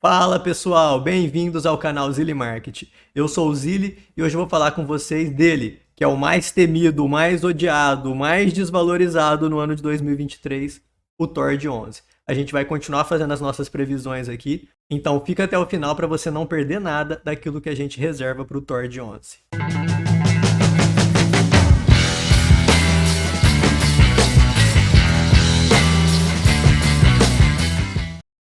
Fala pessoal, bem-vindos ao canal Zilli Market. Eu sou o Zilli e hoje eu vou falar com vocês dele, que é o mais temido, o mais odiado, o mais desvalorizado no ano de 2023, o Tord 11. A gente vai continuar fazendo as nossas previsões aqui, então fica até o final para você não perder nada daquilo que a gente reserva para o Tord 11.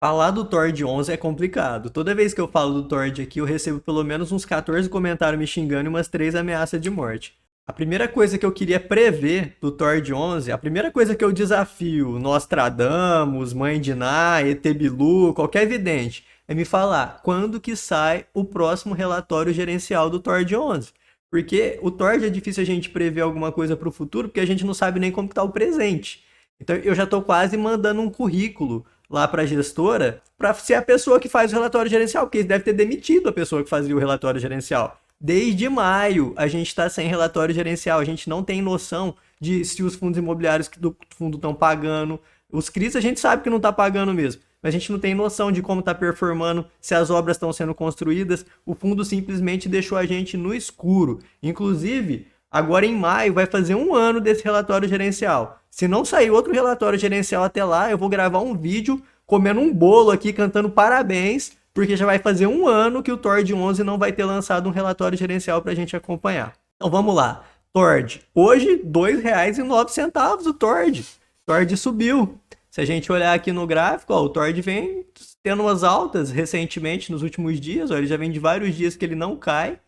Falar do Tord 11 é complicado. Toda vez que eu falo do Tord aqui, eu recebo pelo menos uns 14 comentários me xingando e umas 3 ameaças de morte. A primeira coisa que eu queria prever do Tord 11, a primeira coisa que eu desafio Nostradamus, Mãe de Ná, ET Bilu, qualquer vidente, é me falar quando que sai o próximo relatório gerencial do Tord 11. Porque o Tord é difícil a gente prever alguma coisa para o futuro, porque a gente não sabe nem como está o presente. Então eu já estou quase mandando um currículo lá para a gestora para ser a pessoa que faz o relatório gerencial, porque eles devem ter demitido a pessoa que fazia o relatório gerencial. Desde maio a gente está sem relatório gerencial, a gente não tem noção de se os fundos imobiliários do fundo estão pagando. Os CRIs a gente sabe que não está pagando mesmo, mas a gente não tem noção de como está performando, se as obras estão sendo construídas. O fundo simplesmente deixou a gente no escuro. Inclusive, agora em maio vai fazer um ano desse relatório gerencial. Se não sair outro relatório gerencial até lá, eu vou gravar um vídeo comendo um bolo aqui, cantando parabéns, porque já vai fazer um ano que o Tord 11 não vai ter lançado um relatório gerencial para a gente acompanhar. Então vamos lá. Tord, hoje R$ 2,09 o Tord. Tord subiu. Se a gente olhar aqui no gráfico, ó, o Tord vem tendo umas altas recentemente nos últimos dias. Ó, ele já vem de vários dias que ele não cai.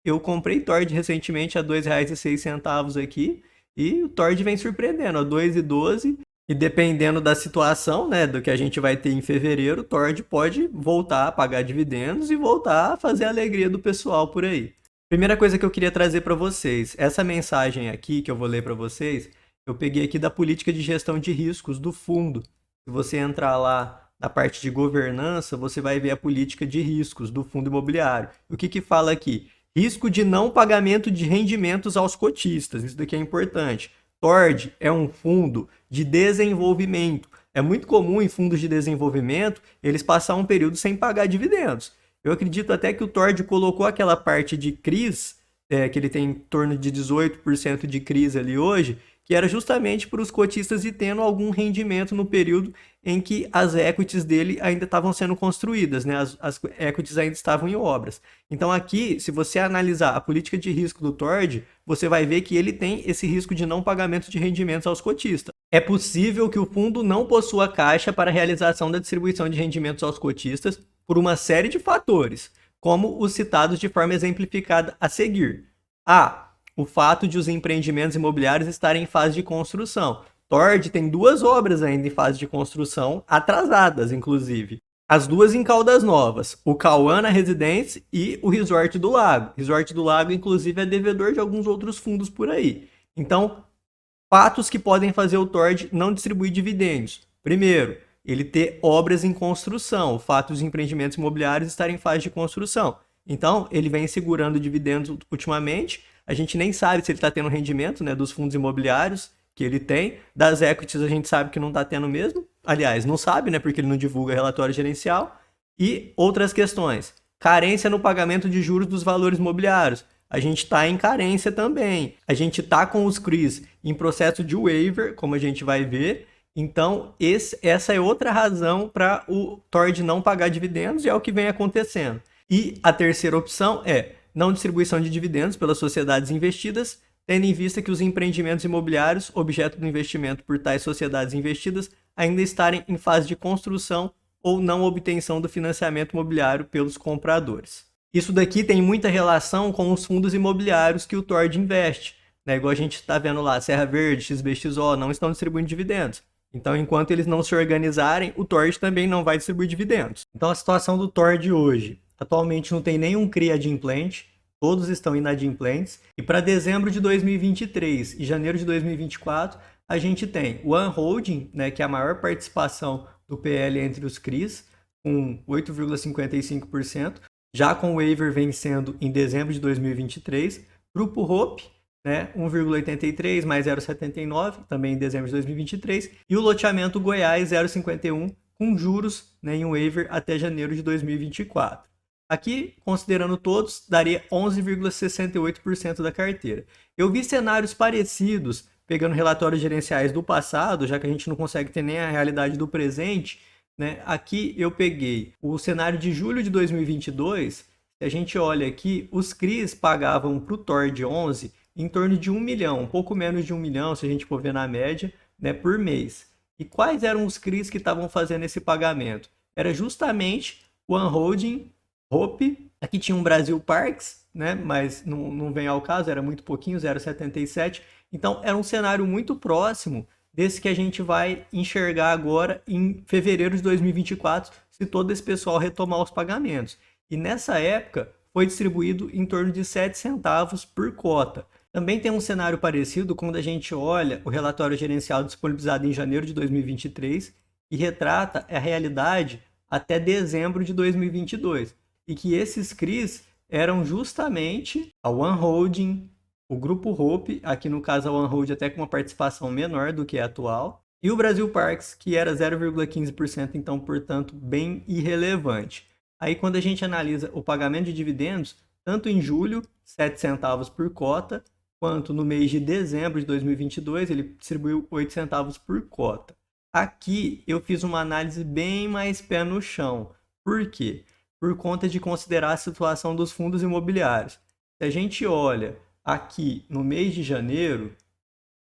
Eu comprei Tord recentemente a R$ 2,06 aqui. E o Tord vem surpreendendo, a 2,12. E dependendo da situação, né, do que a gente vai ter em fevereiro, o Tord pode voltar a pagar dividendos e voltar a fazer a alegria do pessoal por aí. Primeira coisa que eu queria trazer para vocês, essa mensagem aqui que eu vou ler para vocês, eu peguei aqui da política de gestão de riscos do fundo. Se você entrar lá na parte de governança, você vai ver a política de riscos do fundo imobiliário. O que que fala aqui? Risco de não pagamento de rendimentos aos cotistas. Isso daqui é importante. Tord é um fundo de desenvolvimento. É muito comum em fundos de desenvolvimento eles passar um período sem pagar dividendos. Eu acredito até que o Tord colocou aquela parte de CRIs, que ele tem em torno de 18% de CRIs ali hoje, que era justamente para os cotistas ir tendo algum rendimento no período em que as equities dele ainda estavam sendo construídas, né? As equities ainda estavam em obras. Então aqui, se você analisar a política de risco do Tord, você vai ver que ele tem esse risco de não pagamento de rendimentos aos cotistas. É possível que o fundo não possua caixa para a realização da distribuição de rendimentos aos cotistas por uma série de fatores, como os citados de forma exemplificada a seguir. A. O fato de os empreendimentos imobiliários estarem em fase de construção. Tord tem 2 obras ainda em fase de construção, atrasadas, inclusive. As 2 em Caldas Novas, o Cauana Residence e o Resort do Lago. Resort do Lago, inclusive, é devedor de alguns outros fundos por aí. Então, fatos que podem fazer o Tord não distribuir dividendos. Primeiro, ele ter obras em construção, o fato dos empreendimentos imobiliários estarem em fase de construção. Então, ele vem segurando dividendos ultimamente. A gente nem sabe se ele está tendo rendimento, né, dos fundos imobiliários que ele tem. Das equities a gente sabe que não está tendo mesmo. Aliás, não sabe, né, porque ele não divulga relatório gerencial. E outras questões. Carência no pagamento de juros dos valores imobiliários. A gente está em carência também. A gente está com os CRIs em processo de waiver, como a gente vai ver. Então, essa é outra razão para o Tord não pagar dividendos e é o que vem acontecendo. E a terceira opção é não distribuição de dividendos pelas sociedades investidas, tendo em vista que os empreendimentos imobiliários, objeto do investimento por tais sociedades investidas, ainda estarem em fase de construção ou não obtenção do financiamento imobiliário pelos compradores. Isso daqui tem muita relação com os fundos imobiliários que o Tord investe, né? Igual a gente está vendo lá, Serra Verde, XBXO, não estão distribuindo dividendos. Então, enquanto eles não se organizarem, o Tord também não vai distribuir dividendos. Então, a situação do Tord hoje. Atualmente não tem nenhum CRI adimplente, todos estão inadimplentes. E para dezembro de 2023 e janeiro de 2024, a gente tem o One Holding, né, que é a maior participação do PL entre os CRIs, com 8,55%, já com o waiver vencendo em dezembro de 2023. Grupo Hope, né, 1,83 mais 0,79, também em dezembro de 2023. E o loteamento Goiás 0,51, com juros, né, em waiver até janeiro de 2024. Aqui, considerando todos, daria 11,68% da carteira. Eu vi cenários parecidos, pegando relatórios gerenciais do passado, já que a gente não consegue ter nem a realidade do presente, né? Aqui eu peguei o cenário de julho de 2022, se a gente olha aqui, os CRIs pagavam para o TORD 11 em torno de 1 milhão, um pouco menos de 1 milhão, se a gente for ver na média, né, por mês. E quais eram os CRIs que estavam fazendo esse pagamento? Era justamente o Holding, Hope, aqui tinha um Brasil Parks, né, mas não vem ao caso, era muito pouquinho, 0,77. Então era um cenário muito próximo desse que a gente vai enxergar agora em fevereiro de 2024, se todo esse pessoal retomar os pagamentos. E nessa época foi distribuído em torno de 7 centavos por cota. Também tem um cenário parecido quando a gente olha o relatório gerencial disponibilizado em janeiro de 2023 e retrata a realidade até dezembro de 2022. E que esses CRIs eram justamente a One Holding, o Grupo Hope, aqui no caso a One Holding até com uma participação menor do que a atual, e o Brasil Parks, que era 0,15%, então, portanto, bem irrelevante. Aí, quando a gente analisa o pagamento de dividendos, tanto em julho, 7 centavos por cota, quanto no mês de dezembro de 2022, ele distribuiu 8 centavos por cota. Aqui eu fiz uma análise bem mais pé no chão. Por quê? Por conta de considerar a situação dos fundos imobiliários. Se a gente olha aqui no mês de janeiro,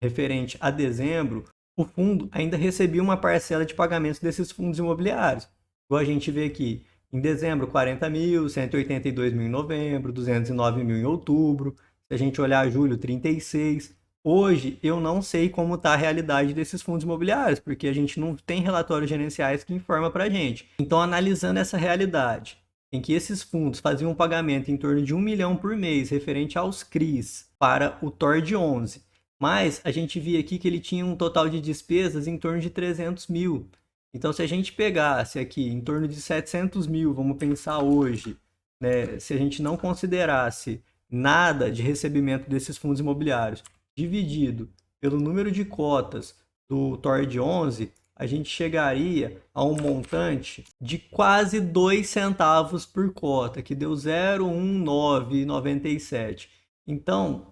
referente a dezembro, o fundo ainda recebia uma parcela de pagamentos desses fundos imobiliários. Igual a gente vê aqui, em dezembro, 40 mil, 182 mil em novembro, 209 mil em outubro. Se a gente olhar julho, 36. Hoje, eu não sei como está a realidade desses fundos imobiliários, porque a gente não tem relatórios gerenciais que informam para a gente. Então, analisando essa realidade, em que esses fundos faziam um pagamento em torno de 1 milhão por mês referente aos CRIs para o TORD 11, mas a gente via aqui que ele tinha um total de despesas em torno de 300 mil. Então, se a gente pegasse aqui em torno de 700 mil, vamos pensar hoje, né, se a gente não considerasse nada de recebimento desses fundos imobiliários, dividido pelo número de cotas do TORD 11, a gente chegaria a um montante de quase 2 centavos por cota, que deu 0,1997. Então,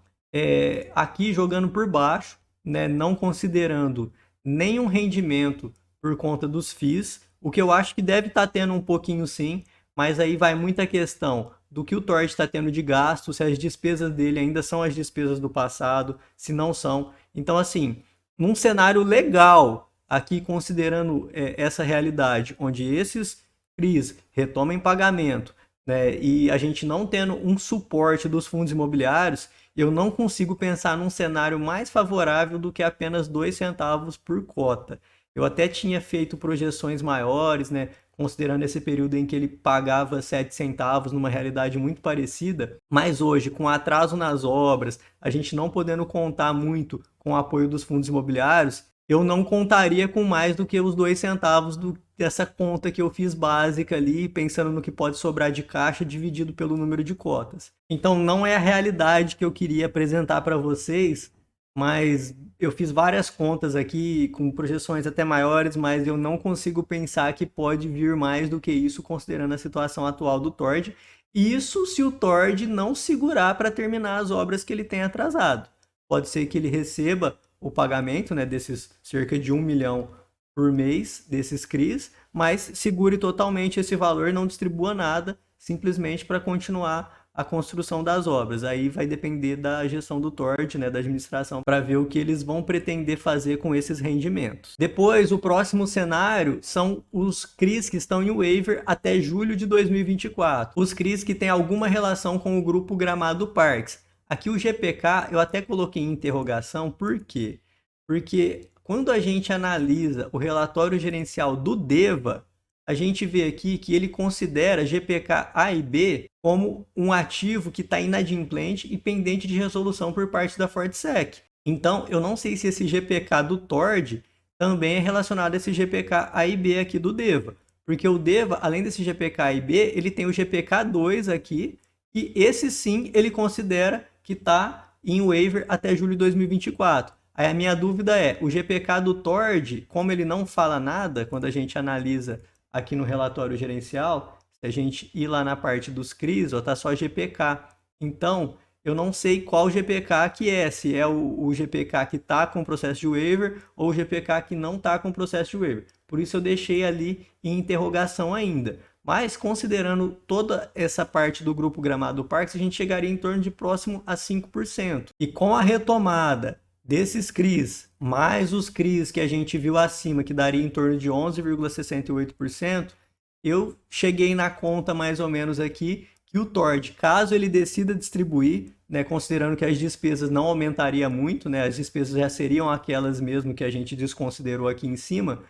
aqui jogando por baixo, né, não considerando nenhum rendimento por conta dos FIIs, o que eu acho que deve estar tendo um pouquinho sim, mas aí vai muita questão do que o TORD está tendo de gasto, se as despesas dele ainda são as despesas do passado, se não são. Então, assim, num cenário legal, aqui considerando essa realidade, onde esses CRIs retomem pagamento, né, e a gente não tendo um suporte dos fundos imobiliários, eu não consigo pensar num cenário mais favorável do que apenas 2 centavos por cota. Eu até tinha feito projeções maiores, né, considerando esse período em que ele pagava 7 centavos numa realidade muito parecida, mas hoje, com atraso nas obras, a gente não podendo contar muito com o apoio dos fundos imobiliários, eu não contaria com mais do que os 2 centavos dessa conta que eu fiz básica ali, pensando no que pode sobrar de caixa dividido pelo número de cotas. Então não é a realidade que eu queria apresentar para vocês, mas eu fiz várias contas aqui com projeções até maiores, mas eu não consigo pensar que pode vir mais do que isso considerando a situação atual do TORD. Isso se o TORD não segurar para terminar as obras que ele tem atrasado. Pode ser que ele receba o pagamento, né, desses cerca de 1 milhão por mês desses CRIs, mas segure totalmente esse valor, não distribua nada, simplesmente para continuar a construção das obras. Aí vai depender da gestão do TORD, né, da administração, para ver o que eles vão pretender fazer com esses rendimentos. Depois, o próximo cenário são os CRIs que estão em waiver até julho de 2024. Os CRIs que têm alguma relação com o grupo Gramado Parques. Aqui o GPK eu até coloquei em interrogação, por quê? Porque quando a gente analisa o relatório gerencial do DEVA, a gente vê aqui que ele considera GPK A e B como um ativo que está inadimplente e pendente de resolução por parte da Fortsec. Então, eu não sei se esse GPK do TORD também é relacionado a esse GPK A e B aqui do DEVA. Porque o DEVA, além desse GPK A e B, ele tem o GPK 2 aqui, e esse sim ele considera que está em waiver até julho de 2024. Aí a minha dúvida é, o GPK do Tord, como ele não fala nada, quando a gente analisa aqui no relatório gerencial, se a gente ir lá na parte dos CRIs, ó, tá só GPK. Então, eu não sei qual GPK que é, se é o GPK que está com processo de waiver ou o GPK que não está com processo de waiver. Por isso eu deixei ali em interrogação ainda. Mas considerando toda essa parte do grupo Gramado Parques, a gente chegaria em torno de próximo a 5%. E com a retomada desses CRIs, mais os CRIs que a gente viu acima, que daria em torno de 11,68%, eu cheguei na conta mais ou menos aqui que o Tord, caso ele decida distribuir, né, considerando que as despesas não aumentariam muito, né, as despesas já seriam aquelas mesmo que a gente desconsiderou aqui em cima,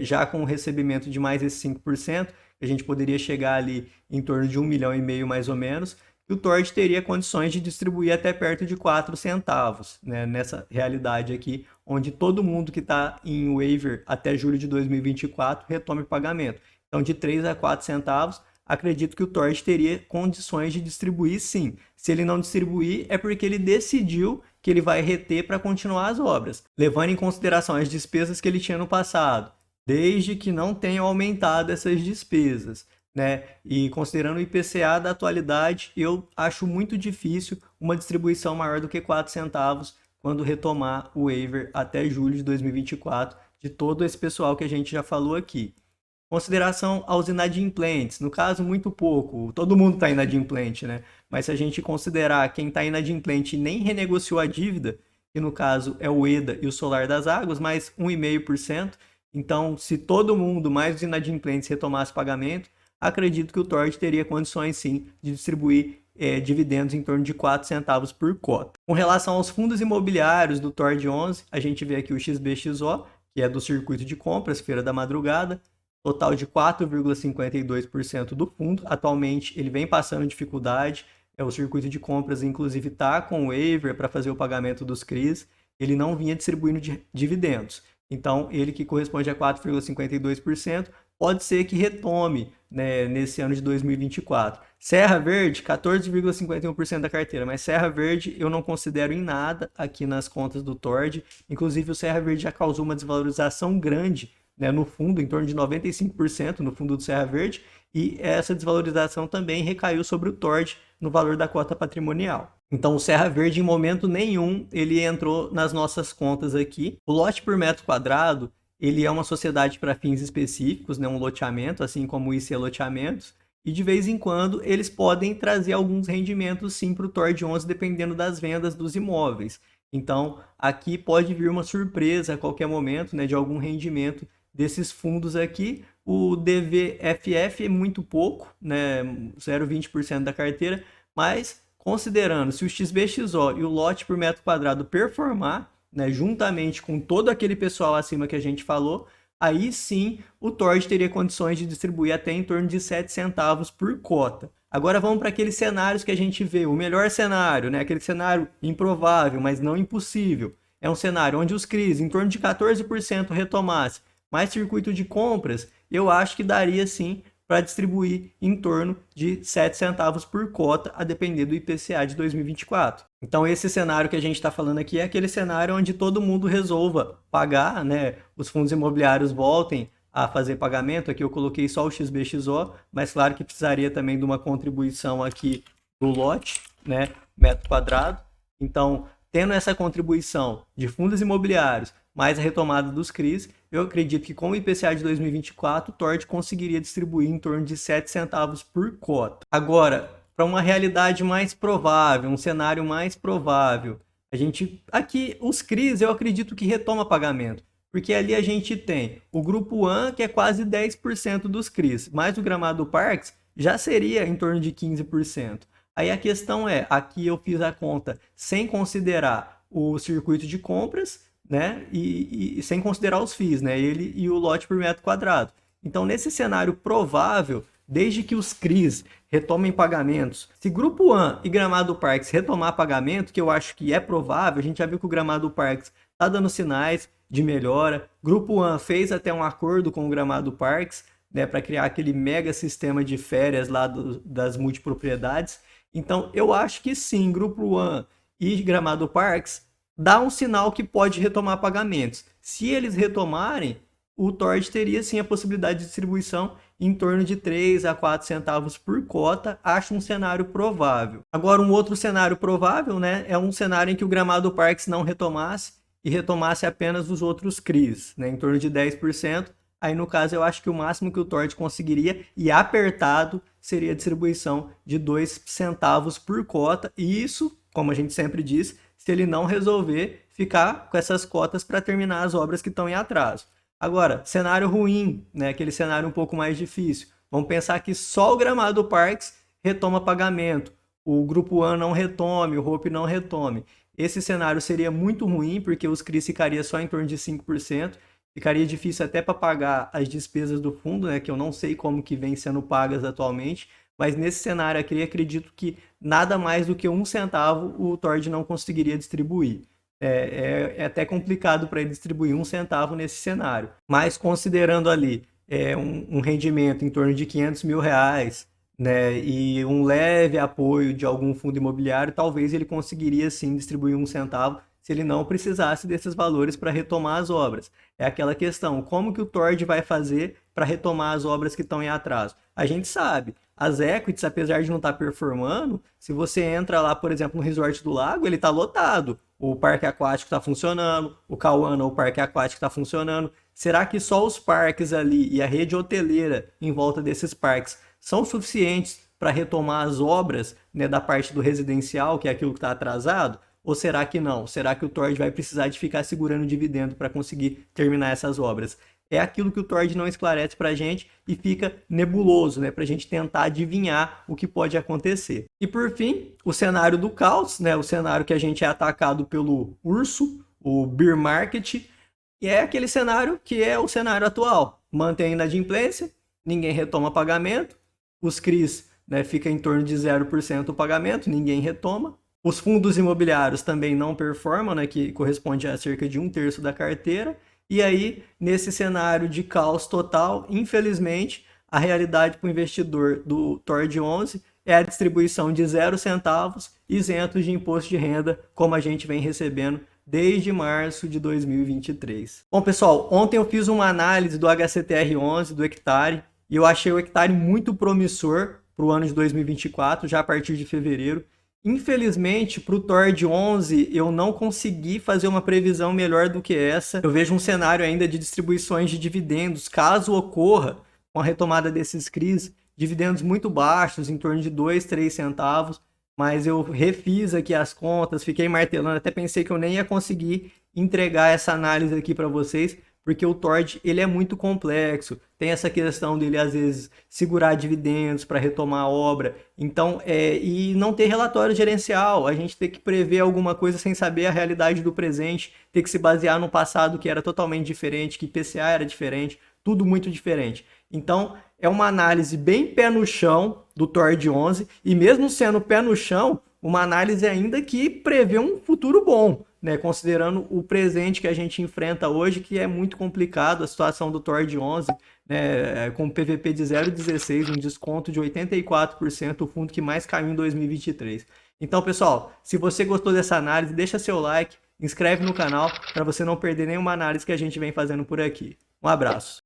já com o recebimento de mais esse 5%, a gente poderia chegar ali em torno de 1,5 milhão mais ou menos, e o Tord teria condições de distribuir até perto de 4 centavos, né, nessa realidade aqui, onde todo mundo que está em waiver até julho de 2024 retome o pagamento. Então, de 3 a 4 centavos, acredito que o Tord teria condições de distribuir sim. Se ele não distribuir, é porque ele decidiu que ele vai reter para continuar as obras, levando em consideração as despesas que ele tinha no passado, desde que não tenham aumentado essas despesas, né? E considerando o IPCA da atualidade, eu acho muito difícil uma distribuição maior do que 4 centavos quando retomar o waiver até julho de 2024 de todo esse pessoal que a gente já falou aqui. Consideração aos inadimplentes, no caso, muito pouco, todo mundo está inadimplente, né? Mas se a gente considerar quem está inadimplente e nem renegociou a dívida, que no caso é o EDA e o Solar das Águas, mais 1,5%, então se todo mundo, mais os inadimplentes, retomasse pagamento, acredito que o Tord teria condições sim de distribuir dividendos em torno de 4 centavos por cota. Com relação aos fundos imobiliários do Tord 11, a gente vê aqui o XBXO, que é do circuito de compras, Feira da Madrugada, total de 4,52% do fundo. Atualmente ele vem passando dificuldade, o circuito de compras inclusive está com waiver para fazer o pagamento dos CRIs, ele não vinha distribuindo dividendos. Então ele que corresponde a 4,52%, pode ser que retome, né, nesse ano de 2024. Serra Verde, 14,51% da carteira, mas Serra Verde eu não considero em nada aqui nas contas do Tord. Inclusive o Serra Verde já causou uma desvalorização grande, né, no fundo, em torno de 95% no fundo do Serra Verde, e essa desvalorização também recaiu sobre o Tord no valor da cota patrimonial. Então o Serra Verde em momento nenhum ele entrou nas nossas contas aqui. O lote por metro quadrado, ele é uma sociedade para fins específicos, né, um loteamento, assim como o IC Loteamentos, e de vez em quando eles podem trazer alguns rendimentos sim para o Tord 11, dependendo das vendas dos imóveis. Então aqui pode vir uma surpresa a qualquer momento, né, de algum rendimento desses fundos aqui. O DVFF é muito pouco, né, 0,20% da carteira, mas considerando se o XBXO e o lote por metro quadrado performar, né, juntamente com todo aquele pessoal acima que a gente falou, aí sim o Tord teria condições de distribuir até em torno de 7 centavos por cota. Agora vamos para aqueles cenários que a gente vê, o melhor cenário, né, aquele cenário improvável, mas não impossível. É um cenário onde os CRIs em torno de 14% retomasse, mais circuito de compras, eu acho que daria sim para distribuir em torno de 7 centavos por cota, a depender do IPCA de 2024. Então esse cenário que a gente está falando aqui é aquele cenário onde todo mundo resolva pagar, né? Os fundos imobiliários voltem a fazer pagamento. Aqui eu coloquei só o XBXO, mas claro que precisaria também de uma contribuição aqui do lote, né? Metro quadrado. Então, tendo essa contribuição de fundos imobiliários, mais a retomada dos CRIs, eu acredito que com o IPCA de 2024, o Tord conseguiria distribuir em torno de 7 centavos por cota. Agora, para uma realidade mais provável, um cenário mais provável, a gente aqui, os CRIs, eu acredito que retoma pagamento, porque ali a gente tem o Grupo AN, que é quase 10% dos CRIs, mais o Gramado Parques já seria em torno de 15%. Aí a questão é, aqui eu fiz a conta sem considerar o circuito de compras, né? E sem considerar os FIIs, né? Ele e o lote por metro quadrado. Então, nesse cenário provável, desde que os CRIs retomem pagamentos, se Grupo AN e Gramado Parques retomar pagamento, que eu acho que é provável, a gente já viu que o Gramado Parques está dando sinais de melhora. Grupo AN fez até um acordo com o Gramado Parques, né, para criar aquele mega sistema de férias lá das multipropriedades. Então, eu acho que sim, Grupo AN e Gramado Parques dá um sinal que pode retomar pagamentos. Se eles retomarem, o Tord teria sim a possibilidade de distribuição em torno de 3 a 4 centavos por cota. Acho um cenário provável. Agora, um outro cenário provável, né, é um cenário em que o Gramado Parques não retomasse e retomasse apenas os outros CRIs, né, em torno de 10%. Aí, no caso, eu acho que o máximo que o Tord conseguiria, e apertado, seria a distribuição de 2 centavos por cota. E isso, como a gente sempre diz, se ele não resolver ficar com essas cotas para terminar as obras que estão em atraso. Agora, cenário ruim, né? Aquele cenário um pouco mais difícil. Vamos pensar que só o Gramado Parques retoma pagamento, o Grupo A não retome, o Hope não retome. Esse cenário seria muito ruim, porque os CRIs ficaria só em torno de 5%. Ficaria difícil até para pagar as despesas do fundo, né? Que eu não sei como que vem sendo pagas atualmente. Mas nesse cenário aqui, acredito que nada mais do que 1 centavo o Tord não conseguiria distribuir. É até complicado para ele distribuir 1 centavo nesse cenário. Mas considerando ali um rendimento em torno de R$ 500 mil, né, e um leve apoio de algum fundo imobiliário, talvez ele conseguiria sim distribuir 1 centavo se ele não precisasse desses valores para retomar as obras. É aquela questão, como que o Tord vai fazer para retomar as obras que estão em atraso? A gente sabe, as equities, apesar de não estar performando, se você entra lá, por exemplo, no Resort do Lago, ele está lotado. O parque aquático está funcionando, o Cauana, o parque aquático está funcionando. Será que só os parques ali e a rede hoteleira em volta desses parques são suficientes para retomar as obras, né, da parte do residencial, que é aquilo que está atrasado? Ou será que não? Será que o Tord vai precisar de ficar segurando dividendo para conseguir terminar essas obras? É aquilo que o Tord não esclarece para a gente e fica nebuloso, né, para a gente tentar adivinhar o que pode acontecer. E por fim, o cenário do caos, né, o cenário que a gente é atacado pelo urso, o bear market, e é aquele cenário que é o cenário atual. Mantém a inadimplência, ninguém retoma pagamento, os CRIs, né, fica em torno de 0% o pagamento, ninguém retoma. Os fundos imobiliários também não performam, né, que corresponde a cerca de 1/3 da carteira. E aí, nesse cenário de caos total, infelizmente, a realidade para o investidor do Tord 11 é a distribuição de 0 centavos isentos de imposto de renda, como a gente vem recebendo desde março de 2023. Bom, pessoal, ontem eu fiz uma análise do HCTR11, do hectare, e eu achei o hectare muito promissor para o ano de 2024, já a partir de fevereiro. Infelizmente, para o Tord 11, eu não consegui fazer uma previsão melhor do que essa. Eu vejo um cenário ainda de distribuições de dividendos, caso ocorra com a retomada desses CRIs, dividendos muito baixos, em torno de 2, 3 centavos, mas eu refiz aqui as contas, fiquei martelando, até pensei que eu nem ia conseguir entregar essa análise aqui para vocês, porque o Tord ele é muito complexo, tem essa questão dele às vezes segurar dividendos para retomar a obra, então e não ter relatório gerencial, a gente tem que prever alguma coisa sem saber a realidade do presente, ter que se basear no passado que era totalmente diferente, que IPCA era diferente, tudo muito diferente. Então é uma análise bem pé no chão do Tord 11 e mesmo sendo pé no chão, uma análise ainda que prevê um futuro bom, né, considerando o presente que a gente enfrenta hoje, que é muito complicado, a situação do Tord 11, né, com PVP de 0,16, um desconto de 84%, o fundo que mais caiu em 2023. Então, pessoal, se você gostou dessa análise, deixa seu like, inscreve no canal para você não perder nenhuma análise que a gente vem fazendo por aqui. Um abraço.